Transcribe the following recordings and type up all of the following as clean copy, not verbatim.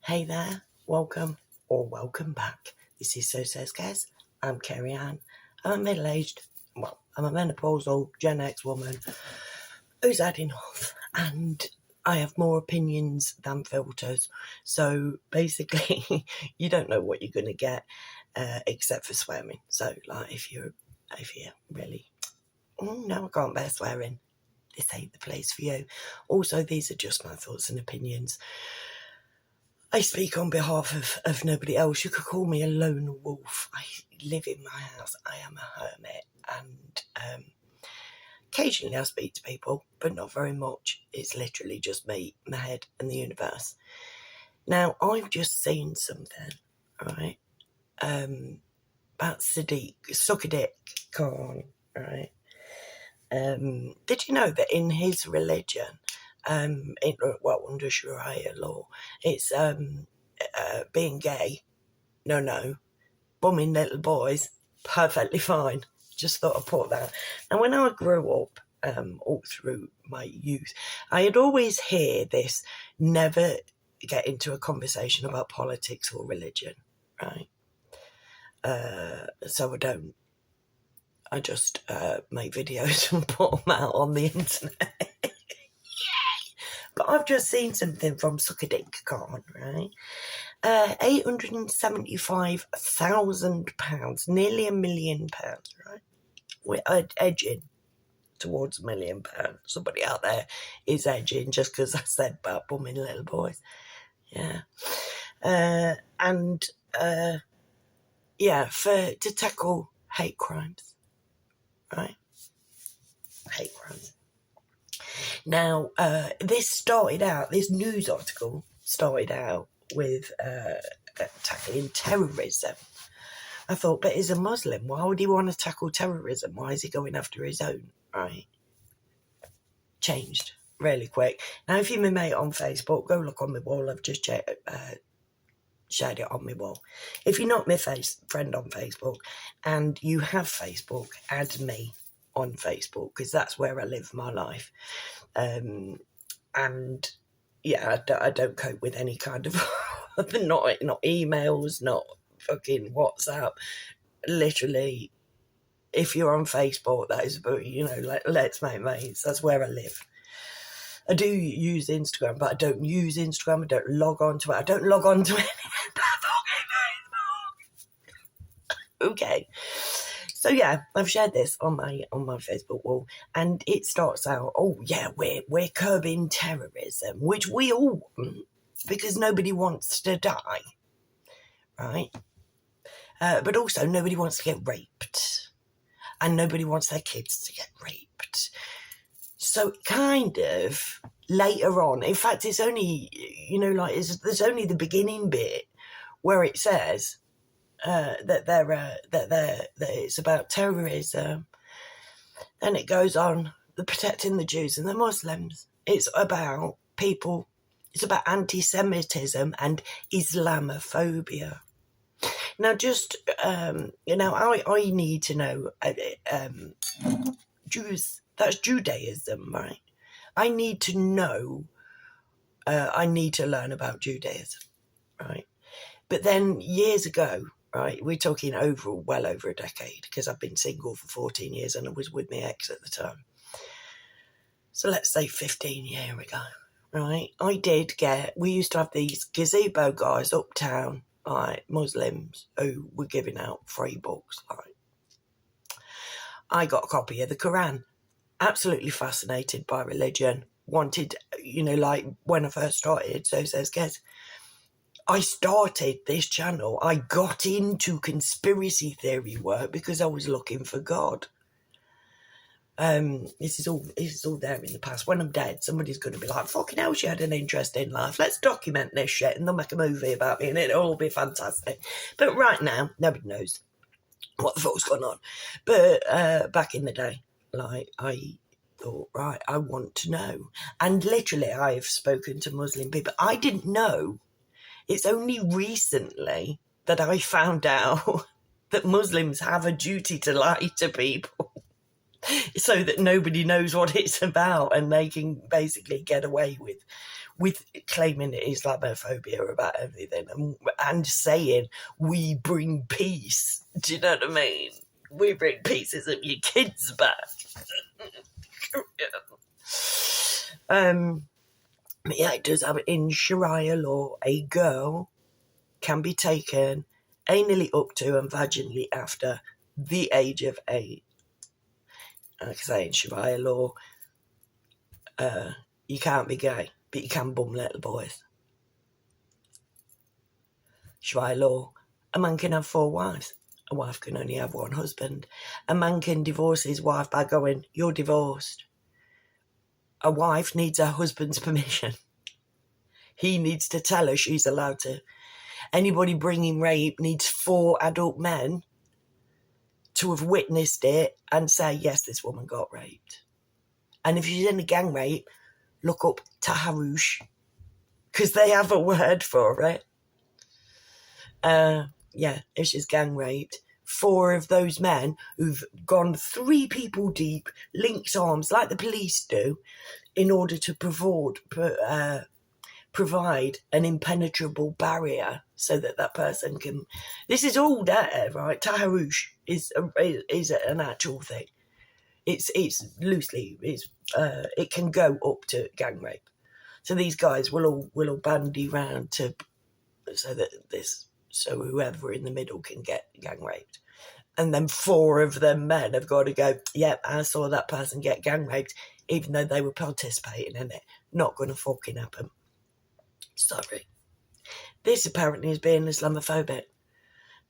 Hey there, welcome or welcome back. This is So Says Kez. I'm Kerry Ann. I'm a middle-aged, I'm a menopausal Gen X woman who's had enough, and I have more opinions than filters. So basically, you don't know what you're going to get except for swearing. So, like, if you're really, no, I can't bear swearing, this ain't the place for you. Also, these are just my thoughts and opinions. I speak on behalf of nobody else. You could call me a lone wolf. I live in my house. I am a hermit. And occasionally I speak to people, but not very much. It's literally just me, my head, and the universe. Now, I've just seen something, right, about Sadiq, Suck a Dick Khan, right? Did you know that in his religion, under Sharia law, it's being gay, no, bumming little boys, perfectly fine. Just thought I'd put that. And when I grew up, all through my youth, I had always hear this: never get into a conversation about politics or religion, right? So I don't. I just make videos and put them out on the internet. But I've just seen something from Suck a Dick Khan, right? £875,000, nearly £1 million, right? We're edging towards £1 million. Somebody out there is edging just because I said about bumming little boys. Yeah. To tackle hate crimes, right? Hate crimes. Now, this news article started out with tackling terrorism. I thought, but he's a Muslim. Why would he want to tackle terrorism? Why is he going after his own? Right? Changed really quick. Now, if you're my mate on Facebook, go look on my wall. I've just shared it on my wall. If you're not my friend on Facebook and you have Facebook, add me on Facebook, because that's where I live my life. I don't cope with any kind of not emails, not fucking WhatsApp. Literally, if you're on Facebook, that is, let's make mates. That's where I live. I do use Instagram, but I don't use Instagram. I don't log on to it. I don't log on to any fucking Facebook. Okay. So yeah, I've shared this on my Facebook wall, and it starts out, oh yeah, we're curbing terrorism, which we all want, because nobody wants to die, right? But also nobody wants to get raped, and nobody wants their kids to get raped. So kind of later on, in fact, it's only there's only the beginning bit where it says that it's about terrorism. Then it goes on, the protecting the Jews and the Muslims. It's about people. It's about anti-Semitism and Islamophobia. Now, just I need to know Jews. That's Judaism, right? I need to know. I need to learn about Judaism, right? But then years ago, right, we're talking well over a decade, because I've been single for 14 years and I was with my ex at the time. So let's say 15 years ago, right, we used to have these gazebo guys uptown, like Muslims, who were giving out free books. Like, I got a copy of the Quran, absolutely fascinated by religion, wanted, like when I first started, So Says Kez, I started this channel. I got into conspiracy theory work because I was looking for God. This is all there in the past. When I'm dead, somebody's going to be like, fucking hell, she had an interesting life. Let's document this shit, and they'll make a movie about me, and it'll all be fantastic. But right now, nobody knows what the fuck's going on. But back in the day, like, I thought, right, I want to know. And literally, I've spoken to Muslim people. I didn't know. It's only recently that I found out that Muslims have a duty to lie to people so that nobody knows what it's about, and they can basically get away with claiming Islamophobia about everything and saying we bring peace. Do you know what I mean? We bring peace as if your kids back. But yeah, it does have in Sharia law, a girl can be taken anally up to and vaginally after the age of 8. Like I say, in Sharia law, you can't be gay, but you can bum little boys. Sharia law, a man can have 4 wives. A wife can only have 1 husband. A man can divorce his wife by going, you're divorced. A wife needs her husband's permission. He needs to tell her she's allowed to. Anybody bringing rape needs 4 adult men to have witnessed it and say, yes, this woman got raped. And if she's in a gang rape, look up taharush, because they have a word for it. If she's gang raped, 4 of those men who've gone 3 people deep, linked arms like the police do, in order to provide an impenetrable barrier so that person can. This is all there, right? Taharush is an actual thing. It's loosely it can go up to gang rape. So these guys will all bandy round so whoever in the middle can get gang raped. And then 4 of them men have got to go, yep, I saw that person get gang raped, even though they were participating in it. Not going to fucking happen. Sorry. This apparently is being Islamophobic.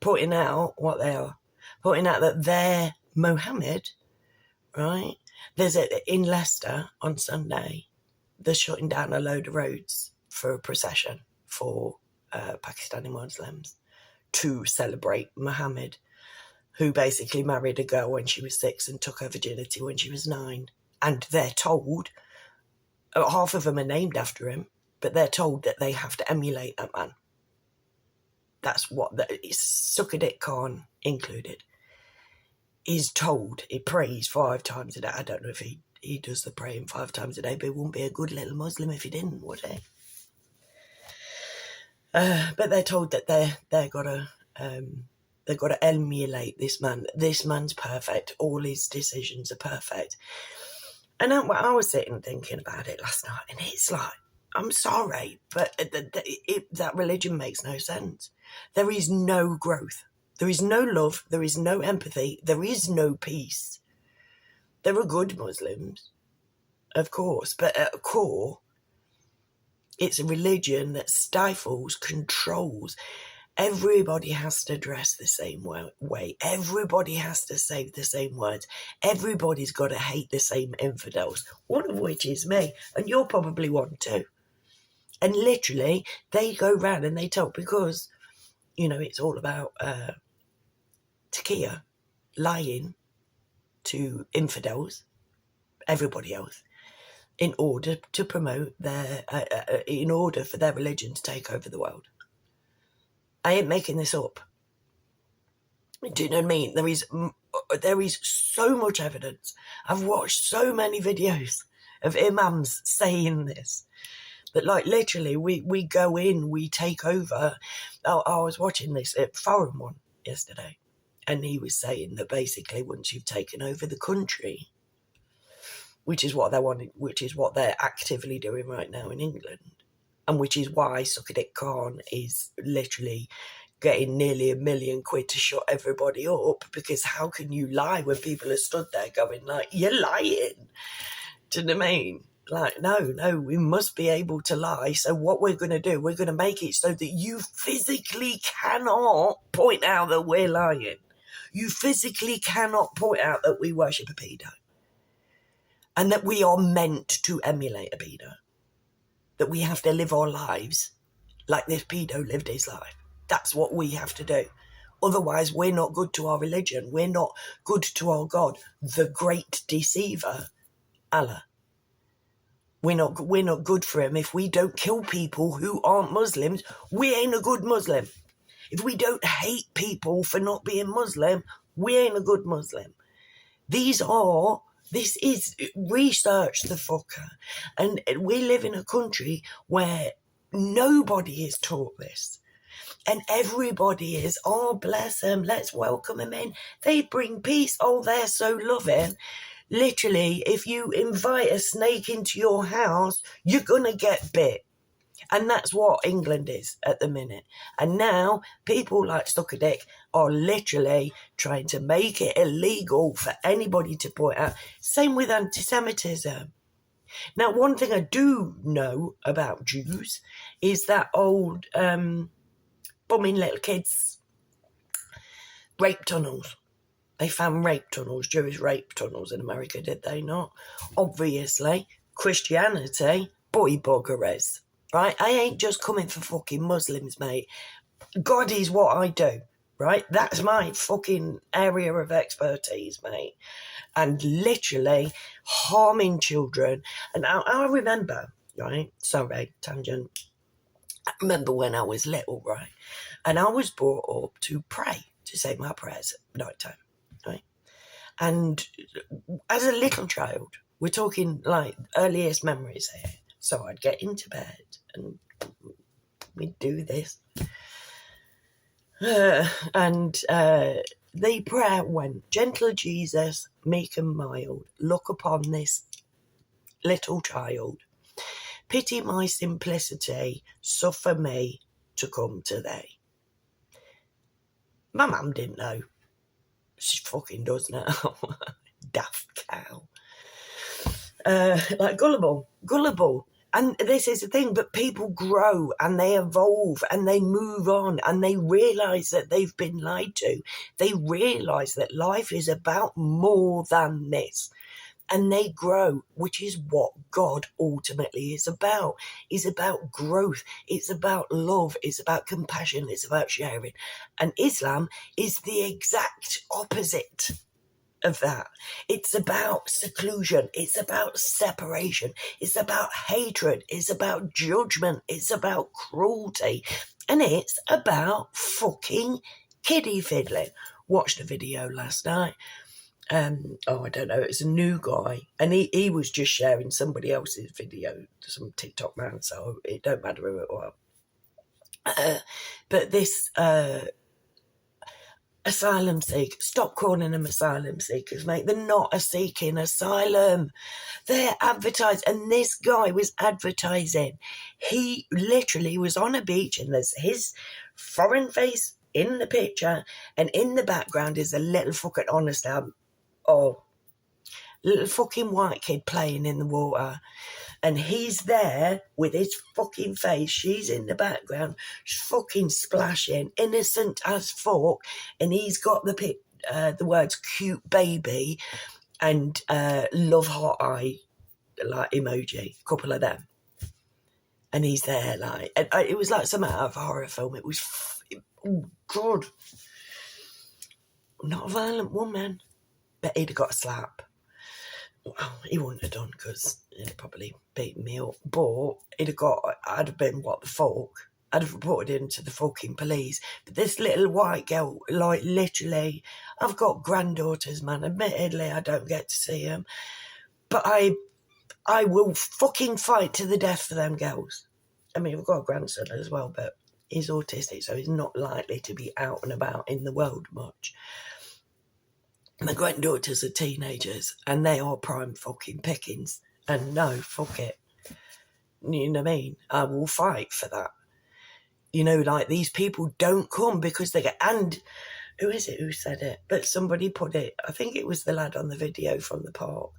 Pointing out what they are. Pointing out that they're Mohammed, right? In Leicester on Sunday, they're shutting down a load of roads for a procession for Pakistani Muslims to celebrate Muhammad, who basically married a girl when she was 6 and took her virginity when she was 9. And they're told, half of them are named after him, but they're told that they have to emulate that man. That's what Sukkadit Khan included. Is told, he prays 5 times a day. I don't know if he does the praying 5 times a day, but he wouldn't be a good little Muslim if he didn't, would he? But they're told that they've got to emulate this man. This man's perfect. All his decisions are perfect. And I was sitting thinking about it last night, and it's like, I'm sorry, but that religion makes no sense. There is no growth. There is no love. There is no empathy. There is no peace. There are good Muslims, of course, but at core, it's a religion that stifles, controls. Everybody has to dress the same way. Everybody has to say the same words. Everybody's got to hate the same infidels, one of which is me, and you're probably one too. And literally, they go round and they tell, because, it's all about taqiyya, lying to infidels, everybody else, in order to promote in order for their religion to take over the world. I ain't making this up. Do you know what I mean? There is so much evidence. I've watched so many videos of imams saying this. That, literally, we go in, we take over. I was watching this foreign one yesterday, and he was saying that basically once you've taken over the country, which is what they wanted, which is what they're actively doing right now in England, and which is why Sukkadit Khan is literally getting nearly £1 million to shut everybody up, because how can you lie when people are stood there going you're lying? Do you know what I mean? No, we must be able to lie. So what we're going to do, we're going to make it so that you physically cannot point out that we're lying. You physically cannot point out that we worship a pedo. And that we are meant to emulate a pedo. That we have to live our lives like this pedo lived his life. That's what we have to do. Otherwise, we're not good to our religion. We're not good to our God, the great deceiver, Allah. We're not good for him. If we don't kill people who aren't Muslims, we ain't a good Muslim. If we don't hate people for not being Muslim, we ain't a good Muslim. These are This is research the fucker. And we live in a country where nobody is taught this. And everybody is, oh, bless them, let's welcome them in. They bring peace. Oh, they're so loving. Literally, if you invite a snake into your house, you're going to get bit. And that's what England is at the minute. And now people like Suck a Dick are literally trying to make it illegal for anybody to point out. Same with anti-Semitism. Now, one thing I do know about Jews is that old bumming little kids rape tunnels. They found rape tunnels, Jewish rape tunnels in America, did they not? Obviously, Christianity, boy buggeries. Right? I ain't just coming for fucking Muslims, mate. God is what I do, right? That's my fucking area of expertise, mate. And literally harming children. And I remember, right? Sorry, tangent. I remember when I was little, right? And I was brought up to pray, to say my prayers at night time, right? And as a little child, we're talking like earliest memories here. So I'd get into bed and we'd do this. And the prayer went, gentle Jesus, meek and mild, look upon this little child. Pity my simplicity, suffer me to come to thee. My mum didn't know. She fucking does now. Daft cow. Like gullible. And this is the thing, but people grow and they evolve and they move on and they realise that they've been lied to. They realise that life is about more than this. And they grow, which is what God ultimately is about. It's about growth. It's about love. It's about compassion. It's about sharing. And Islam is the exact opposite of that. It's about seclusion. It's about separation. It's about hatred. It's about judgment. It's about cruelty. And it's about fucking kiddie fiddling. Watched a video last night. I don't know, it's a new guy. And he was just sharing somebody else's video, some TikTok man, so it don't matter who it was. But this asylum seeker, stop calling them asylum seekers, mate. They're not seeking asylum. They're advertised, and this guy was advertising. He literally was on a beach, and there's his foreign face in the picture, and in the background is a little fucking honest little fucking white kid playing in the water. And he's there with his fucking face. She's in the background, fucking splashing, innocent as fuck. And he's got the words "cute baby" and "love heart eye" like emoji, a couple of them. And he's there like, and it was like some out of a horror film. It was good. Not a violent woman, but he'd have got a slap. Well, he wouldn't have done because he'd have probably beaten me up. But I'd have been, what the fuck? I'd have reported him to the fucking police. But this little white girl, like literally, I've got granddaughters, man. Admittedly, I don't get to see them. But I will fucking fight to the death for them girls. I mean, I've got a grandson as well, but he's autistic, so he's not likely to be out and about in the world much. My granddaughters are teenagers and they are prime fucking pickings. And no, fuck it. You know what I mean? I will fight for that. You know, like these people don't come because they get, and who is it who said it? But somebody put it, I think it was the lad on the video from the park.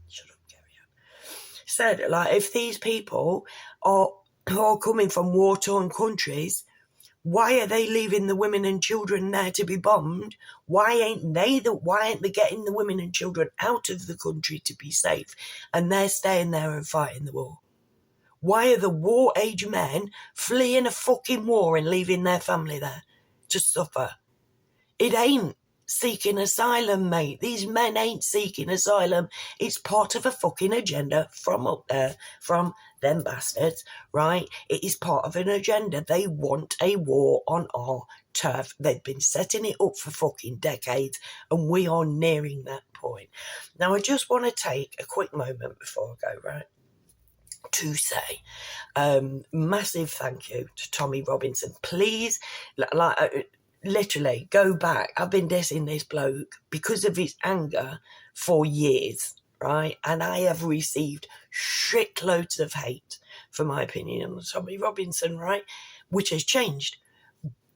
Shut up, Gary. Said, like, if these people are coming from war-torn countries, why are they leaving the women and children there to be bombed? Why ain't they getting the women and children out of the country to be safe? And they're staying there and fighting the war. Why are the war-age men fleeing a fucking war and leaving their family there to suffer? It ain't seeking asylum, mate. These men ain't seeking asylum. It's part of a fucking agenda from up there, from them bastards, right? It is part of an agenda. They want a war on our turf. They've been setting it up for fucking decades, and we are nearing that point. Now, I just want to take a quick moment before I go, right, to say massive thank you to Tommy Robinson. Please, literally, go back. I've been dissing this bloke because of his anger for years, right? And I have received shitloads of hate for my opinion on Tommy Robinson, right? Which has changed.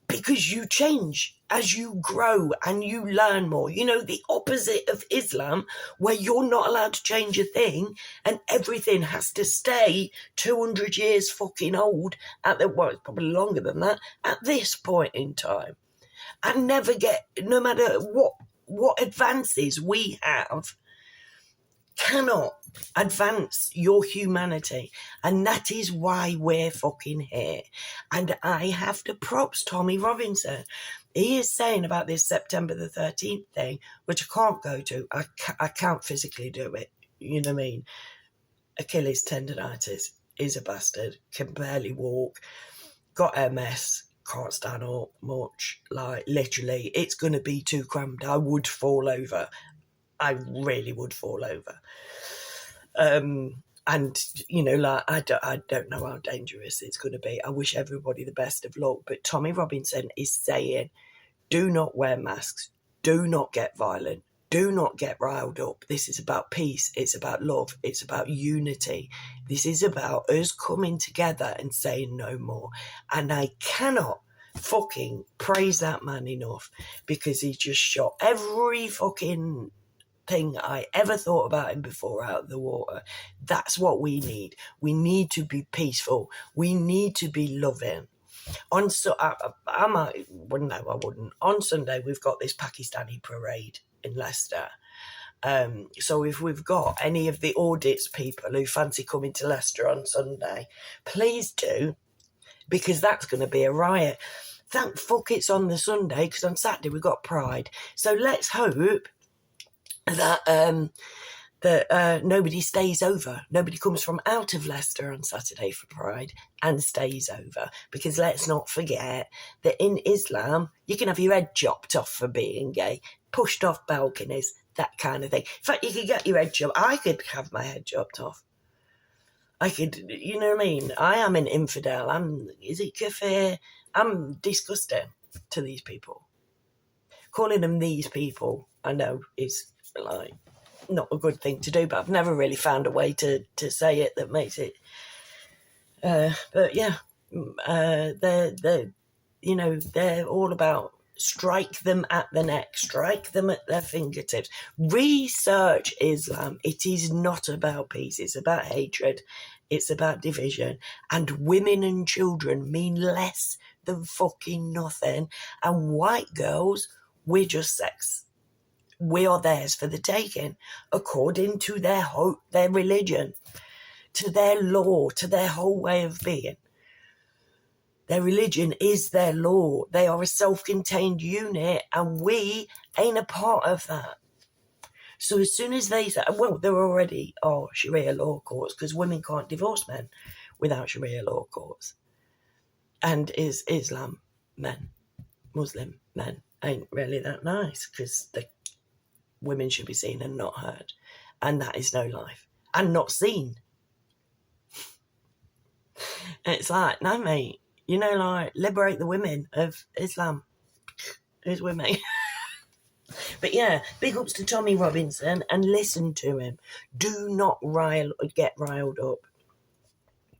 Because you change as you grow and you learn more. You know, the opposite of Islam, where you're not allowed to change a thing and everything has to stay 200 years fucking old well, it's probably longer than that, at this point in time. And never get, no matter what advances we have, cannot advance your humanity, and that is why we're fucking here. And I have to props Tommy Robinson. He is saying about this September the 13th thing, which I can't go to. I can't physically do it. You know what I mean? Achilles tendonitis, is a bastard, can barely walk, got MS, can't stand up much. Like, literally, it's going to be too cramped. I would fall over. I really would fall over. And, you know, like, I don't know how dangerous it's going to be. I wish everybody the best of luck. But Tommy Robinson is saying, do not wear masks. Do not get violent. Do not get riled up. This is about peace. It's about love. It's about unity. This is about us coming together and saying no more. And I cannot fucking praise that man enough, because he just shot every fucking thing I ever thought about him before out of the water. That's what we need. We need to be peaceful. We need to be loving. I wouldn't. On Sunday, we've got this Pakistani parade in Leicester. So if we've got any of the audits people who fancy coming to Leicester on Sunday, please do, because that's going to be a riot. Thank fuck it's on the Sunday, because on Saturday we've got Pride. So let's hope that nobody stays over. Nobody comes from out of Leicester on Saturday for Pride and stays over. Because let's not forget that in Islam, you can have your head chopped off for being gay, pushed off balconies, that kind of thing. In fact, you could get your head chopped. I could have my head chopped off. I could, you know what I mean? I am an infidel. Is it kafir? I'm disgusting to these people. Calling them these people, I know, is like not a good thing to do, but I've never really found a way to say it that makes it. But yeah, they're all about strike them at the neck, strike them at their fingertips. Research Islam. It is not about peace. It's about hatred. It's about division. And women and children mean less than fucking nothing. And white girls, we're just sex. We are theirs for the taking, according to their religion, to their law, to their whole way of being. Their religion is their law. They are a self-contained unit, and we ain't a part of that. So as soon as they say, well, there already are Sharia law courts, because women can't divorce men without Sharia law courts. And is Islam men, Muslim men, ain't really that nice, because the women should be seen and not heard. And that is no life. And not seen. It's like, no, mate. You know, like, liberate the women of Islam. Who's with me? But yeah, big ups to Tommy Robinson, and listen to him. Do not get riled up.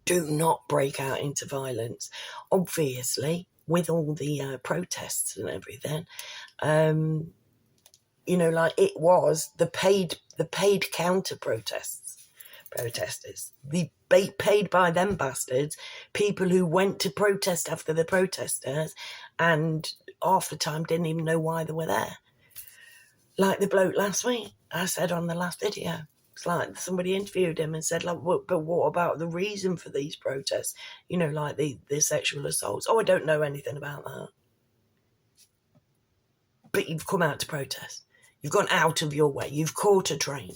Do not break out into violence. Obviously, with all the protests and everything, you know, like, it was the paid counter protesters, the paid by them bastards, people who went to protest after the protesters, and half the time didn't even know why they were there. Like the bloke last week, I said on the last video, it's like somebody interviewed him and said, like, but what about the reason for these protests? You know, like the sexual assaults. Oh, I don't know anything about that. But you've come out to protest. You've gone out of your way. You've caught a train.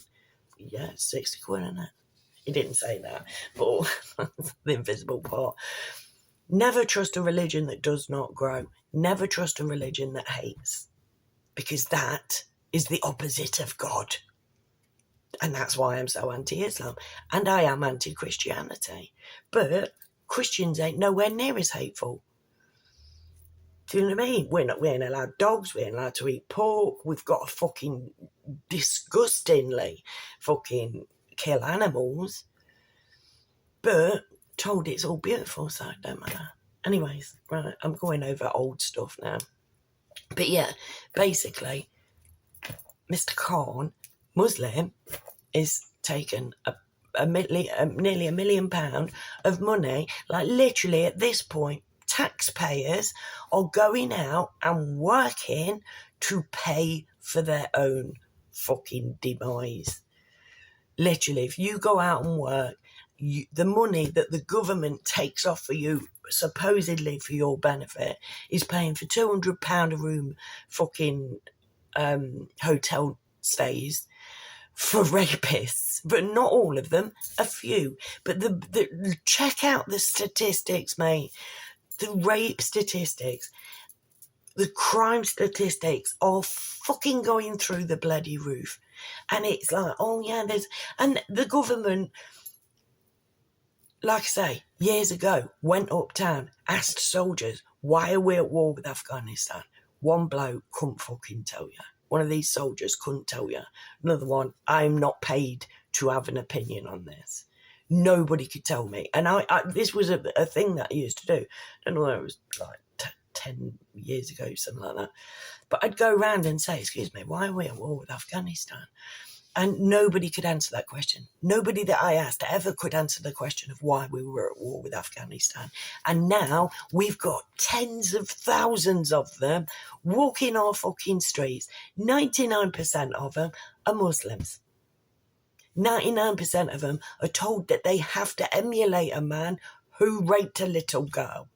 Yeah, it's 60 quid, isn't it? He didn't say that, but the invisible part. Never trust a religion that does not grow. Never trust a religion that hates, because that is the opposite of God. And that's why I'm so anti-Islam. And I am anti-Christianity. But Christians ain't nowhere near as hateful. Do you know what I mean? We ain't allowed dogs, we ain't allowed to eat pork, we've got to fucking disgustingly fucking kill animals. But told it's all beautiful, so it don't matter. Anyways, right, I'm going over old stuff now. But yeah, basically, Mr. Khan, Muslim, is taken nearly £1 million of money. Like literally at this point, taxpayers are going out and working to pay for their own fucking demise. Literally, if you go out and work, the money that the government takes off for you, supposedly for your benefit, is paying for £200 a room fucking hotel stays for rapists. But not all of them, a few. But check out the statistics, mate. The rape statistics, the crime statistics are fucking going through the bloody roof. And it's like, oh yeah, and the government, like I say, years ago, went uptown, asked soldiers, why are we at war with Afghanistan? One bloke couldn't fucking tell you. One of these soldiers couldn't tell you. Another one, I'm not paid to have an opinion on this. Nobody could tell me. And this was a thing that I used to do. I don't know whether it was like 10 years ago, something like that. But I'd go around and say, excuse me, why are we at war with Afghanistan? And nobody could answer that question. Nobody that I asked ever could answer the question of why we were at war with Afghanistan. And now we've got tens of thousands of them walking our fucking streets. 99% of them are Muslims. 99% of them are told that they have to emulate a man who raped a little girl,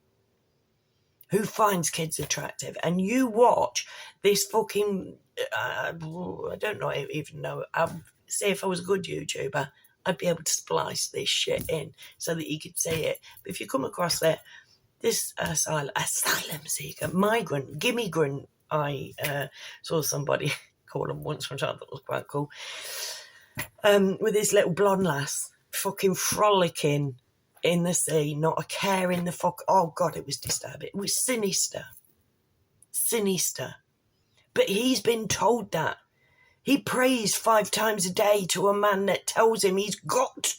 who finds kids attractive. And you watch this fucking, I don't know, even know, see if I was a good YouTuber, I'd be able to splice this shit in so that you could see it. But if you come across it, this asylum seeker, migrant, gimmiggrant, I saw somebody call them once, which I thought was quite cool, with this little blonde lass fucking frolicking in the sea, not a care in the fuck. Oh God, it was disturbing. It was sinister. But he's been told that. He prays 5 times a day to a man that tells him he's got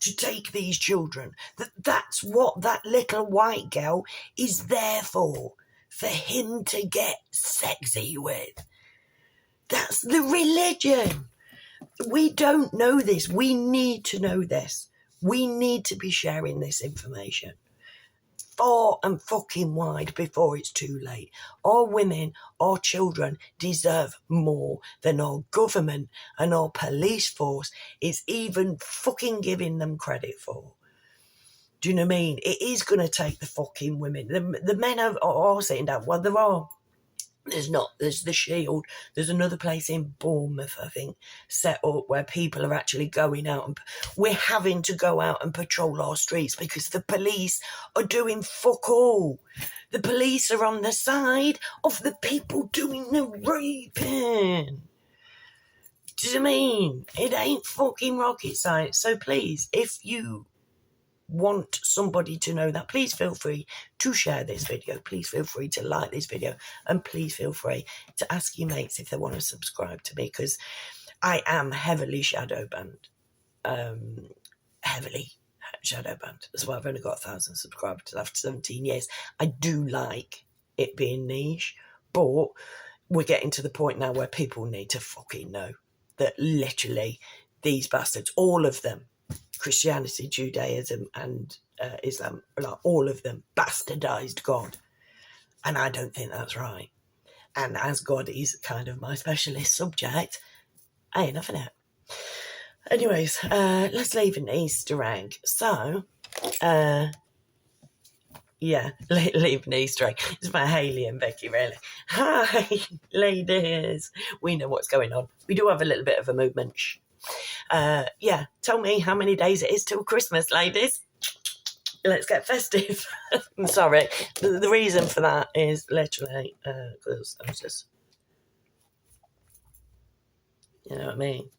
to take these children. That's what that little white girl is there for him to get sexy with. That's the religion. We don't know this. We need to know this. We need to be sharing this information far and fucking wide before it's too late. Our women, our children deserve more than our government and our police force is even fucking giving them credit for. Do you know what I mean? It is going to take the fucking women. The men are sitting down. Well, there are. There's the Shield. There's another place in Bournemouth, I think, set up where people are actually going out and we're having to go out and patrol our streets because the police are doing fuck all. The police are on the side of the people doing the raping. Do you know what I mean? It ain't fucking rocket science. So please, if you want somebody to know that, please feel free to share this video, please feel free to like this video, and please feel free to ask your mates if they want to subscribe to me, because I am heavily shadow banned. Heavily shadow banned. That's why I've only got 1,000 subscribers after 17 years. I do like it being niche, but we're getting to the point now where people need to fucking know that literally these bastards, all of them, Christianity, Judaism and Islam, like all of them, bastardized God. And I don't think that's right. And as God is kind of my specialist subject, I ain't having it. Anyways, let's leave an Easter egg. So, yeah, leave an Easter egg. It's about Hayley and Becky, really. Hi, ladies. We know what's going on. We do have a little bit of a movement. Yeah, tell me how many days it is till Christmas, ladies. Let's get festive. I'm sorry. The reason for that is literally because I was just, you know what I mean?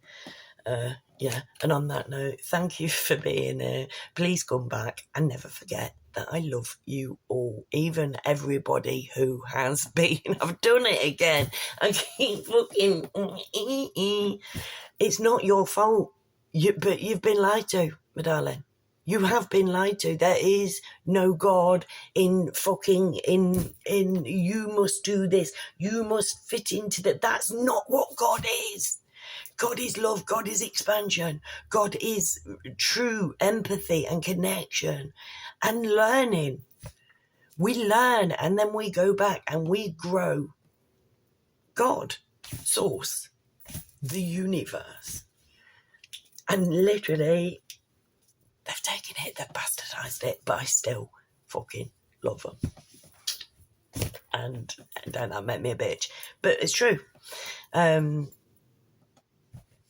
Yeah, and on that note, thank you for being here. Please come back and never forget that I love you all, even everybody who has been. I've done it again. I keep fucking. It's not your fault, but you've been lied to, my darling. You have been lied to. There is no God in fucking in you must do this. You must fit into that. That's not what God is. God is love. God is expansion. God is true empathy and connection and learning. We learn and then we go back and we grow. God, source, the universe. And literally, they've taken it, they've bastardized it, but I still fucking love them. And don't that make me a bitch? But it's true.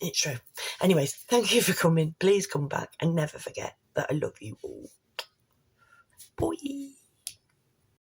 It's true. Anyways, thank you for coming. Please come back and never forget that I love you all. Bye.